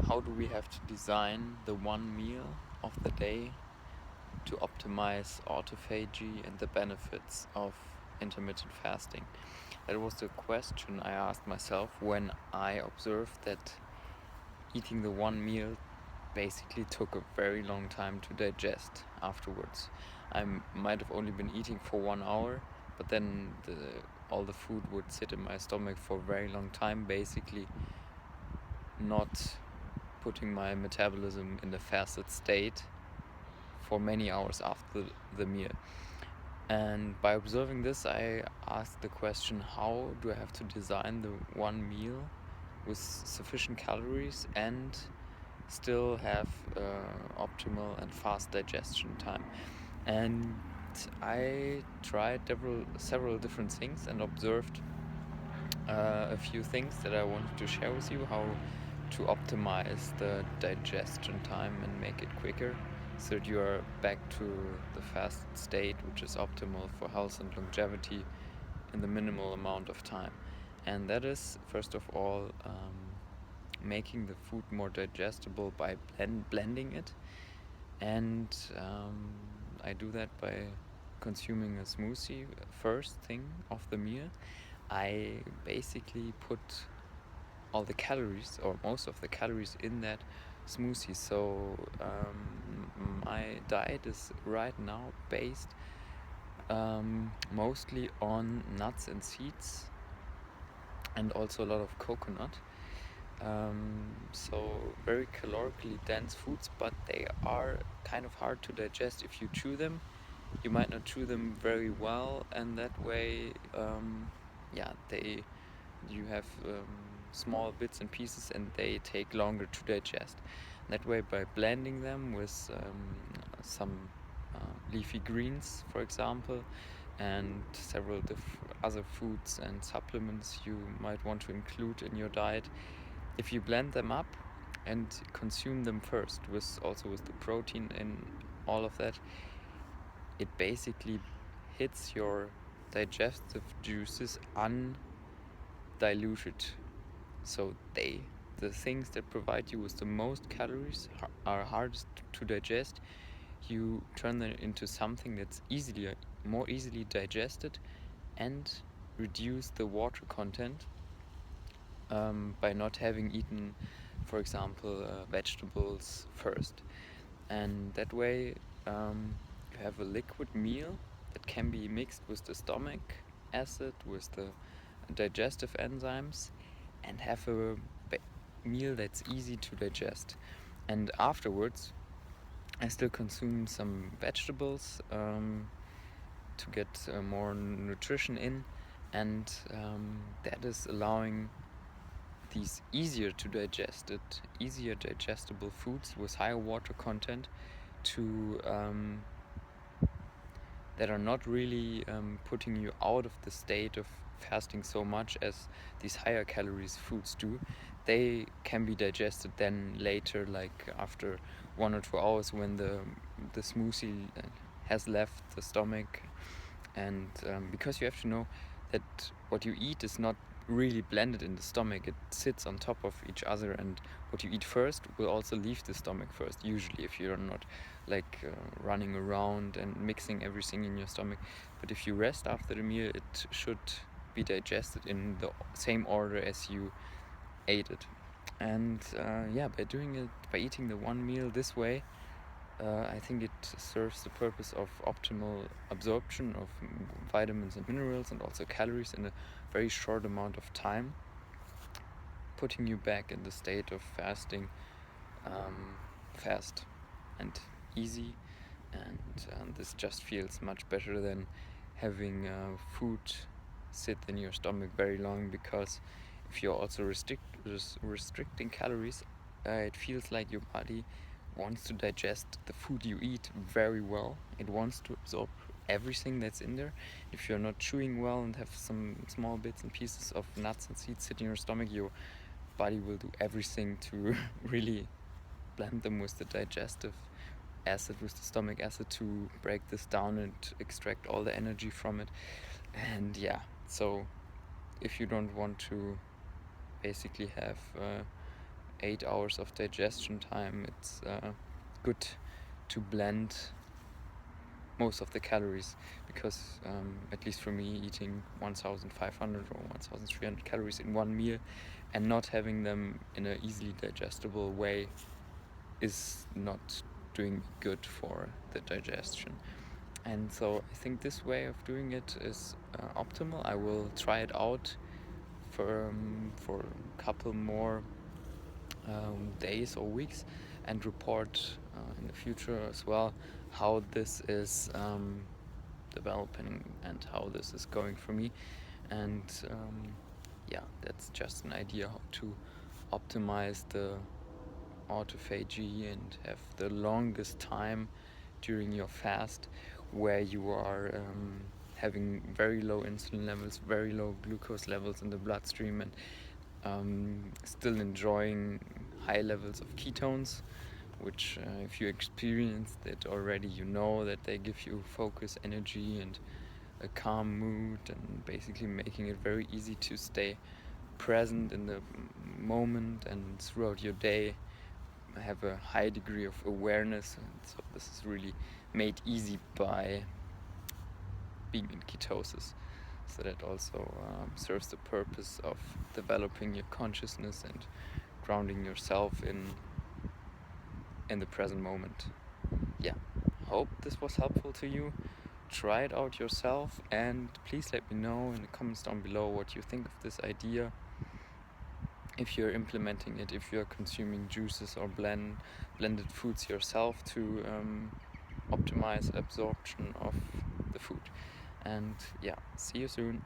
how do we have to design the one meal of the day to optimize autophagy and the benefits of intermittent fasting? That was the question I asked myself when I observed that eating the one meal basically took a very long time to digest afterwards. I might have only been eating for 1 hour, but then all the food would sit in my stomach for a very long time, basically not putting my metabolism in a fasted state for many hours after the meal. And by observing this, I asked the question, how do I have to design the one meal with sufficient calories and still have optimal and fast digestion time? And I tried several different things and observed a few things that I wanted to share with you, how to optimize the digestion time and make it quicker so that you are back to the fast state, which is optimal for health and longevity in the minimal amount of time. And that is, first of all, making the food more digestible by blending it. And I do that by consuming a smoothie first thing of the meal. I basically put all the calories or most of the calories in that smoothie. So my diet is right now based mostly on nuts and seeds and also a lot of coconut. So very calorically dense foods, but they are kind of hard to digest if you chew them. You might not chew them very well, and that way, you have small bits and pieces, and they take longer to digest. That way, by blending them with some leafy greens, for example, and several other foods and supplements you might want to include in your diet, if you blend them up and consume them first, with the protein in all of that, it basically hits your digestive juices undiluted. So the things that provide you with the most calories are hardest to digest. You turn them into something that's more easily digested, and reduce the water content by not having eaten, for example, vegetables first. And that way, you have a liquid meal that can be mixed with the stomach acid, with the digestive enzymes, and have a meal that's easy to digest. And afterwards, I still consume some vegetables to get more nutrition in, and that is allowing these easier digestible foods with higher water content to that are not really putting you out of the state of fasting so much as these higher calories foods do. They can be digested then later, like after 1 or 2 hours, when the smoothie has left the stomach. And because you have to know that what you eat is not really blended in the stomach, it sits on top of each other, and what you eat first will also leave the stomach first, usually, if you're not running around and mixing everything in your stomach. But if you rest after the meal, it should be digested in the same order as you ate it. And by eating the one meal this way, I think it serves the purpose of optimal absorption of vitamins and minerals and also calories in a very short amount of time, putting you back in the state of fasting, fast and easy. And this just feels much better than having food sit in your stomach very long, because if you're also restricting calories, it feels like your body wants to digest the food you eat very well. It wants to absorb everything that's in there. If you're not chewing well and have some small bits and pieces of nuts and seeds sitting in your stomach, your body will do everything to really blend them with the digestive acid, with the stomach acid, to break this down and extract all the energy from it. And so if you don't want to basically have 8 hours of digestion time, it's good to blend most of the calories, because at least for me, eating 1,500 or 1,300 calories in one meal and not having them in an easily digestible way is not doing good for the digestion. And so I think this way of doing it is optimal. I will try it out for a couple more days or weeks and report in the future as well how this is developing and how this is going for me. And yeah, that's just an idea how to optimize the autophagy and have the longest time during your fast where you are having very low insulin levels, very low glucose levels in the bloodstream, and still enjoying high levels of ketones, which if you experienced it already, you know that they give you focus, energy, and a calm mood, and basically making it very easy to stay present in the moment and throughout your day have a high degree of awareness. And so this is really made easy by being in ketosis. So that also serves the purpose of developing your consciousness and grounding yourself in the present moment. Yeah, hope this was helpful to you. Try it out yourself, and please let me know in the comments down below what you think of this idea. If you're implementing it, if you're consuming juices or blended foods yourself to optimize absorption of the food. And yeah, see you soon.